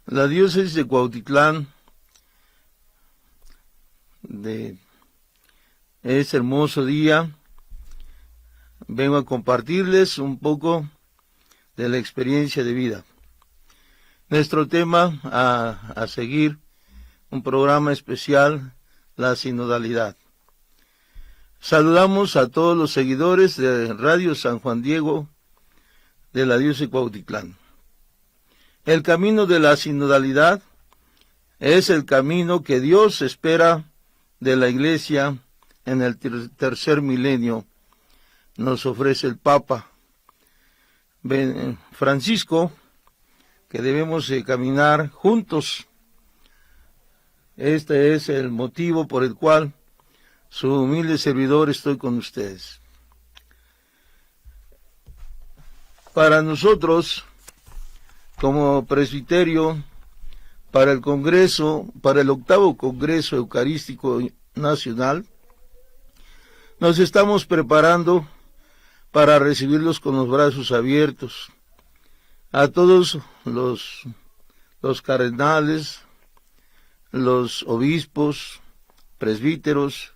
La diócesis de Cuautitlán, de ese hermoso día, vengo a compartirles un poco de la experiencia de vida. Nuestro tema a seguir, un programa especial, la sinodalidad. Saludamos a todos los seguidores de Radio San Juan Diego de la diócesis de Cuautitlán. El camino de la sinodalidad es el camino que Dios espera de la Iglesia en el tercer milenio. Nos ofrece el Papa Francisco, que debemos caminar juntos. Este es el motivo por el cual su humilde servidor estoy con ustedes. Para nosotros, como presbiterio, para el Congreso, para el 8º Congreso Eucarístico Nacional, nos estamos preparando para recibirlos con los brazos abiertos. A todos los cardenales, los obispos, presbíteros,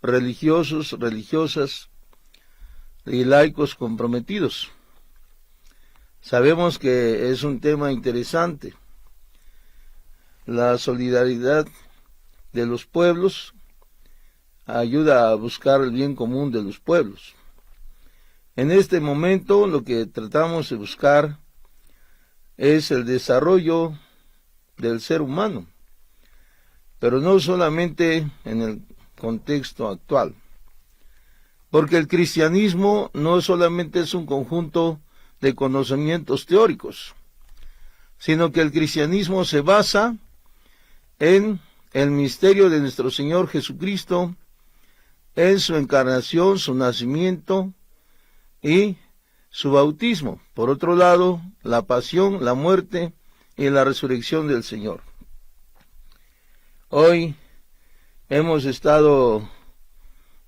religiosos, religiosas y laicos comprometidos. Sabemos que es un tema interesante, la solidaridad de los pueblos ayuda a buscar el bien común de los pueblos. En este momento lo que tratamos de buscar es el desarrollo del ser humano, pero no solamente en el contexto actual, porque el cristianismo no solamente es un conjunto de conocimientos teóricos, sino que el cristianismo se basa en el misterio de nuestro Señor Jesucristo, en su encarnación, su nacimiento y su bautismo. Por otro lado, la pasión, la muerte y la resurrección del Señor. Hoy hemos estado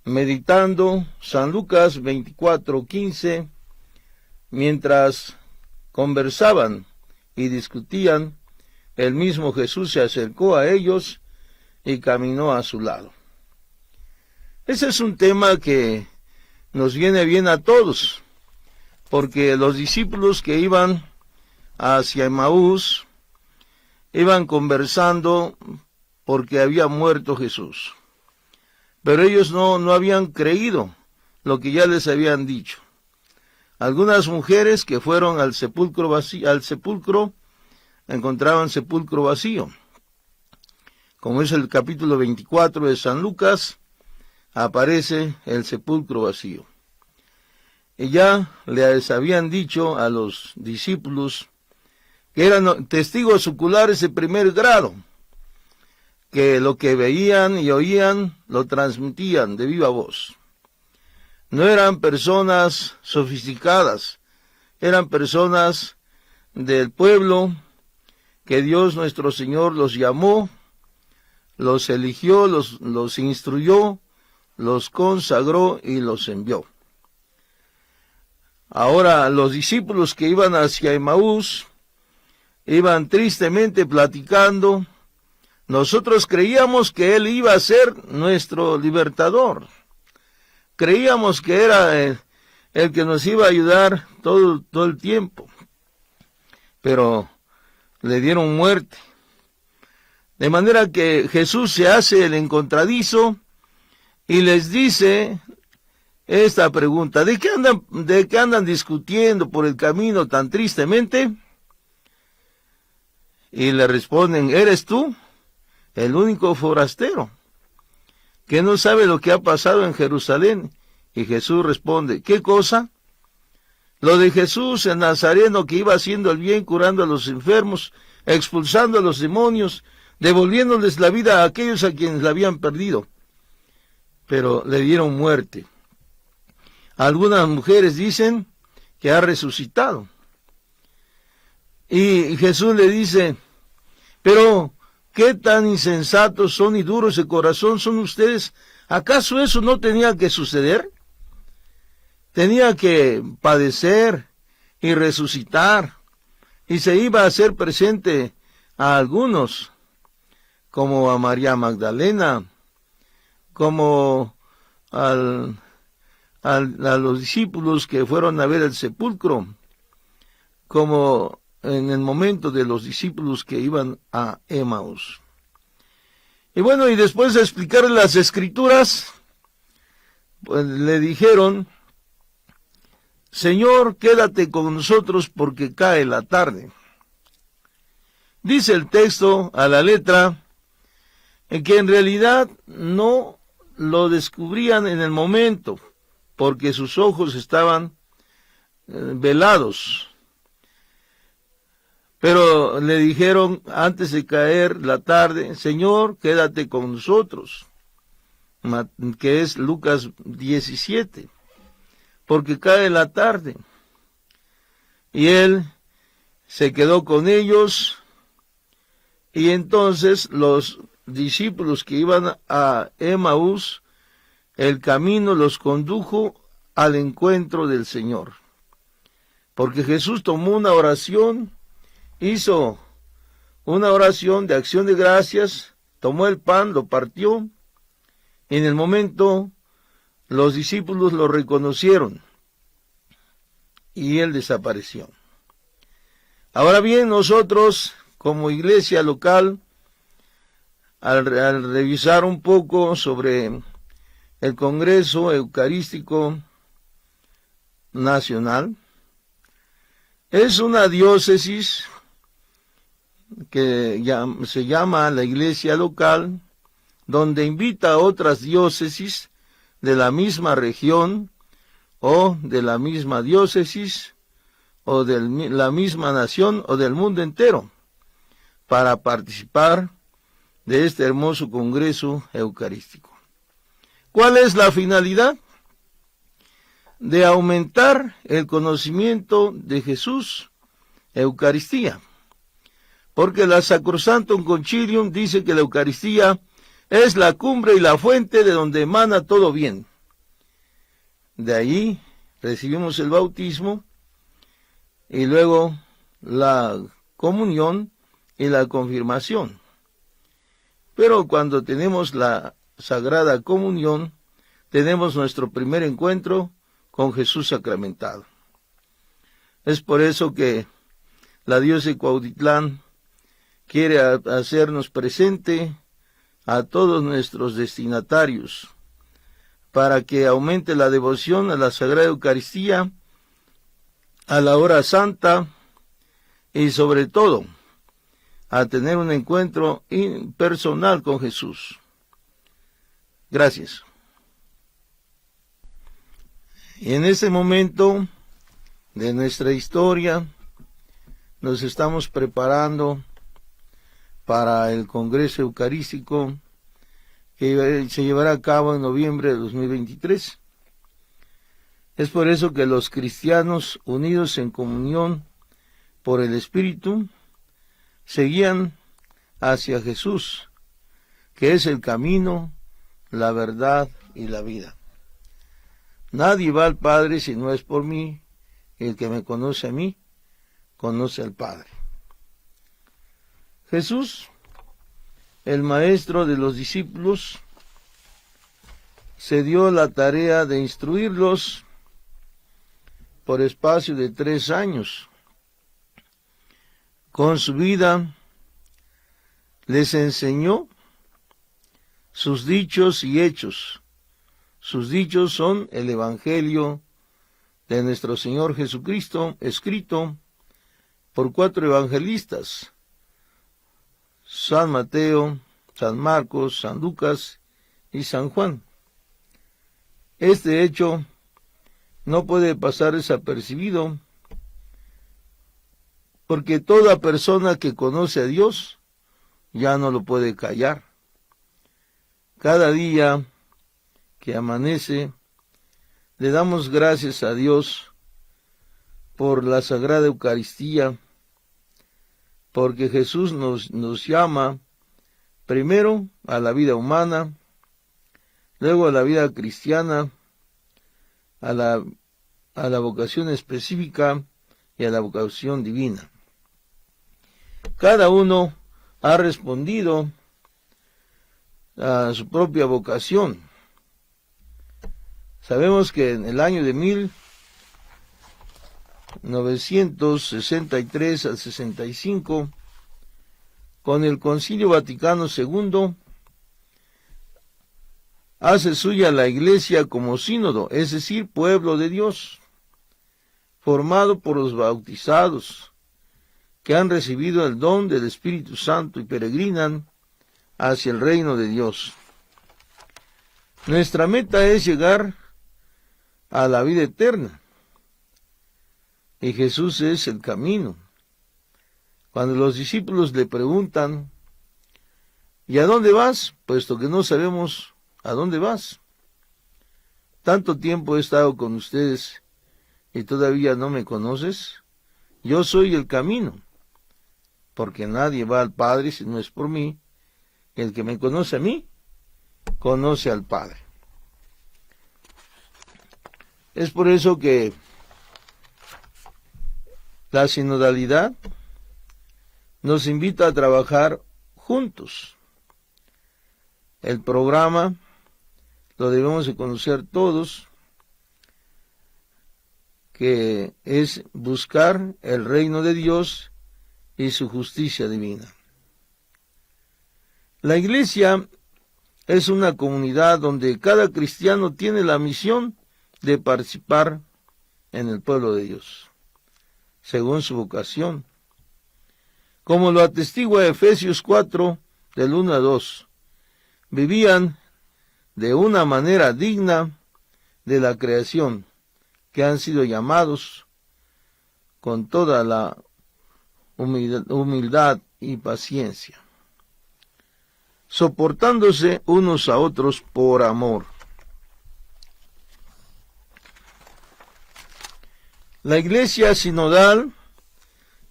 meditando San Lucas 24:15, mientras conversaban y discutían, el mismo Jesús se acercó a ellos y caminó a su lado. Ese es un tema que nos viene bien a todos, porque los discípulos que iban hacia Emaús iban conversando porque había muerto Jesús. Pero ellos no habían creído lo que ya les habían dicho. Algunas mujeres que fueron al sepulcro encontraban sepulcro vacío. Como es el capítulo 24 de San Lucas, aparece el sepulcro vacío. Y ya les habían dicho a los discípulos que eran testigos oculares de primer grado, que lo que veían y oían lo transmitían de viva voz. No eran personas sofisticadas, eran personas del pueblo que Dios nuestro Señor los llamó, los eligió, los instruyó, los consagró y los envió. Ahora los discípulos que iban hacia Emaús iban tristemente platicando. Nosotros creíamos que Él iba a ser nuestro libertador. Creíamos que era el que nos iba a ayudar todo el tiempo. Pero le dieron muerte. De manera que Jesús se hace el encontradizo y les dice esta pregunta: ¿de qué andan discutiendo por el camino tan tristemente? Y le responden: ¿eres tú el único forastero que no sabe lo que ha pasado en Jerusalén? Y Jesús responde: ¿qué cosa? Lo de Jesús el Nazareno, que iba haciendo el bien, curando a los enfermos, expulsando a los demonios. devolviéndoles la vida a aquellos a quienes la habían perdido, pero le dieron muerte. Algunas mujeres dicen que ha resucitado. Y Jesús le dice, pero qué tan insensatos son y duros de corazón son ustedes. ¿Acaso eso no tenía que suceder? Tenía que padecer y resucitar, y se iba a hacer presente a algunos, como a María Magdalena, como a los discípulos que fueron a ver el sepulcro, como en el momento de los discípulos que iban a Emaús. Y bueno, y después de explicarle las escrituras, pues le dijeron, Señor, quédate con nosotros porque cae la tarde. Dice el texto a la letra, que en realidad no lo descubrían en el momento, porque sus ojos estaban velados. Pero le dijeron antes de caer la tarde, Señor, quédate con nosotros, que es Lucas 17, porque cae la tarde. Y él se quedó con ellos, y entonces los discípulos que iban a Emaús, el camino los condujo al encuentro del Señor. Porque Jesús tomó una oración, hizo una oración de acción de gracias, tomó el pan, lo partió, y en el momento los discípulos lo reconocieron, y él desapareció. Ahora bien, nosotros, como iglesia local, al revisar un poco sobre el Congreso Eucarístico Nacional, es una diócesis que se llama la iglesia local, donde invita a otras diócesis de la misma región o de la misma diócesis o de la misma nación o del mundo entero para participar de este hermoso Congreso Eucarístico. ¿Cuál es la finalidad? De aumentar el conocimiento de Jesús, Eucaristía. Porque la Sacrosanctum Concilium dice que la Eucaristía es la cumbre y la fuente de donde emana todo bien. De ahí recibimos el bautismo y luego la comunión y la confirmación. Pero cuando tenemos la Sagrada Comunión, tenemos nuestro primer encuentro con Jesús sacramentado. Es por eso que la diócesis de Cuautitlán quiere hacernos presente a todos nuestros destinatarios, para que aumente la devoción a la Sagrada Eucaristía, a la hora santa y sobre todo a tener un encuentro personal con Jesús. Gracias. Y en este momento de nuestra historia nos estamos preparando para el Congreso Eucarístico que se llevará a cabo en noviembre de 2023. Es por eso que los cristianos unidos en comunión por el Espíritu se guían hacia Jesús, que es el camino, la verdad y la vida. Nadie va al Padre si no es por mí, y el que me conoce a mí, conoce al Padre. Jesús, el maestro de los discípulos, se dio la tarea de instruirlos por espacio de 3 años. Con su vida les enseñó sus dichos y hechos. Sus dichos son el Evangelio de nuestro Señor Jesucristo, escrito por 4 evangelistas: San Mateo, San Marcos, San Lucas y San Juan. Este hecho no puede pasar desapercibido, porque toda persona que conoce a Dios ya no lo puede callar. Cada día que amanece, le damos gracias a Dios por la Sagrada Eucaristía, porque Jesús nos llama primero a la vida humana, luego a la vida cristiana, a la vocación específica y a la vocación divina. Cada uno ha respondido a su propia vocación. Sabemos que en el año de 1963 al 65, con el Concilio Vaticano II, hace suya la Iglesia como sínodo, es decir, pueblo de Dios, formado por los bautizados, que han recibido el don del Espíritu Santo y peregrinan hacia el reino de Dios. Nuestra meta es llegar a la vida eterna, y Jesús es el camino. Cuando los discípulos le preguntan, ¿y a dónde vas? Puesto que no sabemos a dónde vas. Tanto tiempo he estado con ustedes y todavía no me conoces. Yo soy el camino, porque nadie va al Padre si no es por mí. El que me conoce a mí, conoce al Padre. Es por eso que la sinodalidad nos invita a trabajar juntos. El programa lo debemos de conocer todos, que es buscar el reino de Dios y su justicia divina. La Iglesia es una comunidad donde cada cristiano tiene la misión de participar en el pueblo de Dios, según su vocación. Como lo atestigua Efesios 4, del 1 a 2, vivían de una manera digna de la creación, que han sido llamados con toda la humildad y paciencia, soportándose unos a otros por amor. La Iglesia sinodal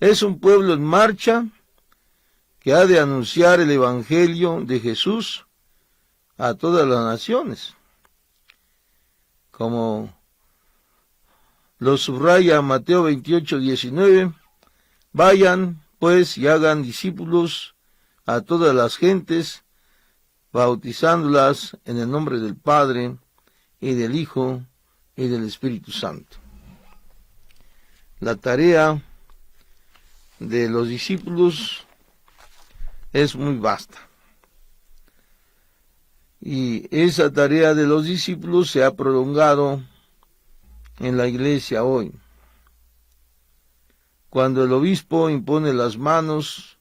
es un pueblo en marcha que ha de anunciar el Evangelio de Jesús a todas las naciones. Como lo subraya Mateo 28, 19, vayan pues y hagan discípulos a todas las gentes, bautizándolas en el nombre del Padre, y del Hijo, y del Espíritu Santo. La tarea de los discípulos es muy vasta. Y esa tarea de los discípulos se ha prolongado en la Iglesia hoy. Cuando el obispo impone las manos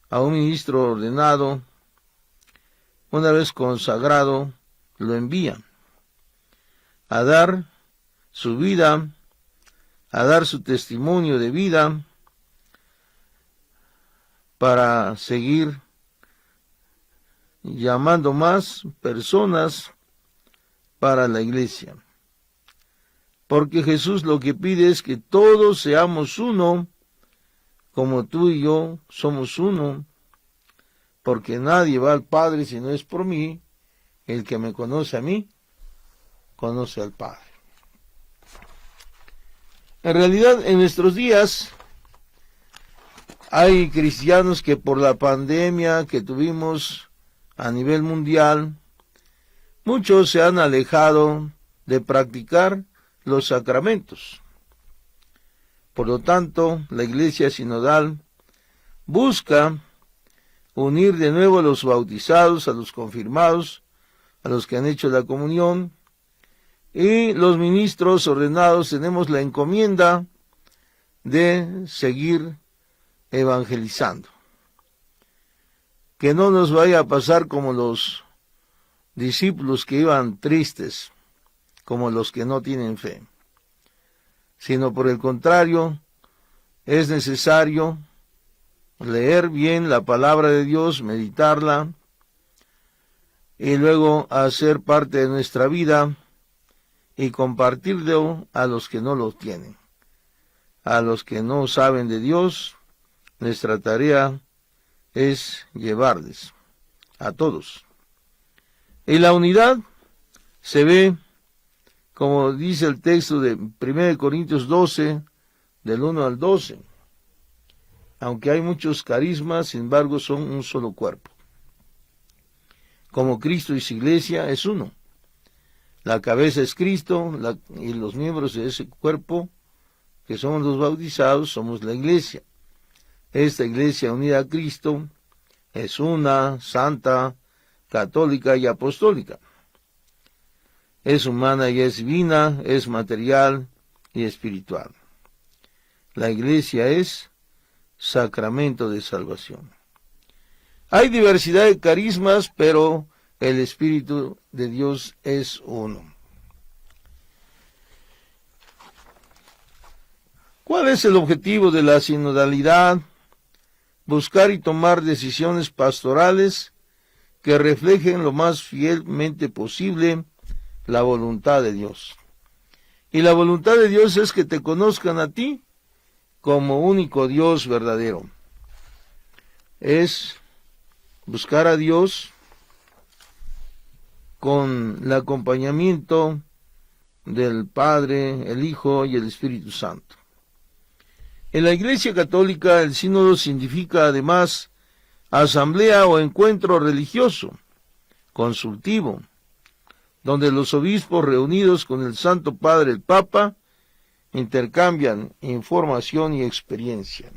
a un ministro ordenado, una vez consagrado, lo envía a dar su vida, a dar su testimonio de vida, para seguir llamando más personas para la Iglesia. Porque Jesús lo que pide es que todos seamos uno, como tú y yo somos uno, porque nadie va al Padre si no es por mí. El que me conoce a mí, conoce al Padre. En realidad, en nuestros días, hay cristianos que por la pandemia que tuvimos a nivel mundial, muchos se han alejado de practicar los sacramentos. Por lo tanto, la Iglesia sinodal busca unir de nuevo a los bautizados, a los confirmados, a los que han hecho la comunión, y los ministros ordenados tenemos la encomienda de seguir evangelizando. Que no nos vaya a pasar como los discípulos que iban tristes, como los que no tienen fe, sino por el contrario, es necesario leer bien la palabra de Dios, meditarla, y luego hacer parte de nuestra vida y compartirlo a los que no lo tienen. A los que no saben de Dios, nuestra tarea es llevarles a todos. Y la unidad se ve, como dice el texto de 1 Corintios 12, del 1 al 12. Aunque hay muchos carismas, sin embargo son un solo cuerpo. Como Cristo y su iglesia es uno. La cabeza es Cristo y los miembros de ese cuerpo, que somos los bautizados, somos la iglesia. Esta iglesia unida a Cristo es una, santa, católica y apostólica. Es humana y es divina, es material y espiritual. La iglesia es sacramento de salvación. Hay diversidad de carismas, pero el Espíritu de Dios es uno. ¿Cuál es el objetivo de la sinodalidad? Buscar y tomar decisiones pastorales que reflejen lo más fielmente posible la voluntad de Dios. Y la voluntad de Dios es que te conozcan a ti como único Dios verdadero. Es buscar a Dios con el acompañamiento del Padre, el Hijo y el Espíritu Santo. En la Iglesia Católica el sínodo significa además asamblea o encuentro religioso, consultivo, donde los obispos reunidos con el Santo Padre, el Papa, intercambian información y experiencia.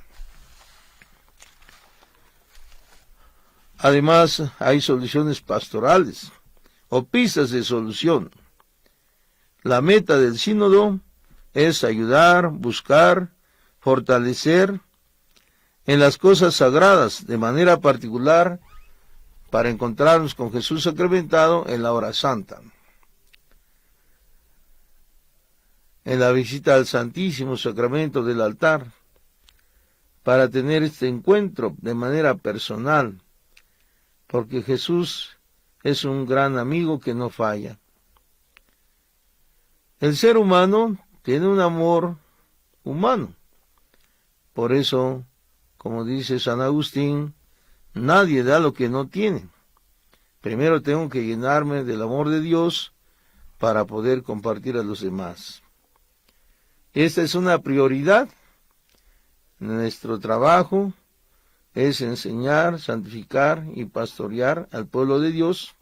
Además, hay soluciones pastorales o pistas de solución. La meta del sínodo es ayudar, buscar, fortalecer en las cosas sagradas, de manera particular, para encontrarnos con Jesús sacramentado en la hora santa, en la visita al Santísimo Sacramento del altar, para tener este encuentro de manera personal, porque Jesús es un gran amigo que no falla. El ser humano tiene un amor humano. Por eso, como dice San Agustín, nadie da lo que no tiene. Primero tengo que llenarme del amor de Dios para poder compartir a los demás. Esta es una prioridad. Nuestro trabajo es enseñar, santificar y pastorear al pueblo de Dios,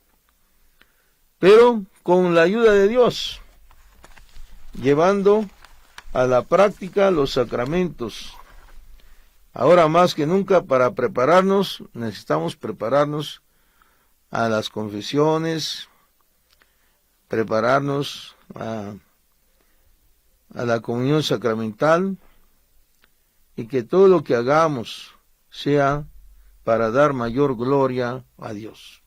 pero con la ayuda de Dios, llevando a la práctica los sacramentos. Ahora más que nunca, para prepararnos, necesitamos prepararnos a las confesiones, prepararnos a la comunión sacramental, y que todo lo que hagamos sea para dar mayor gloria a Dios.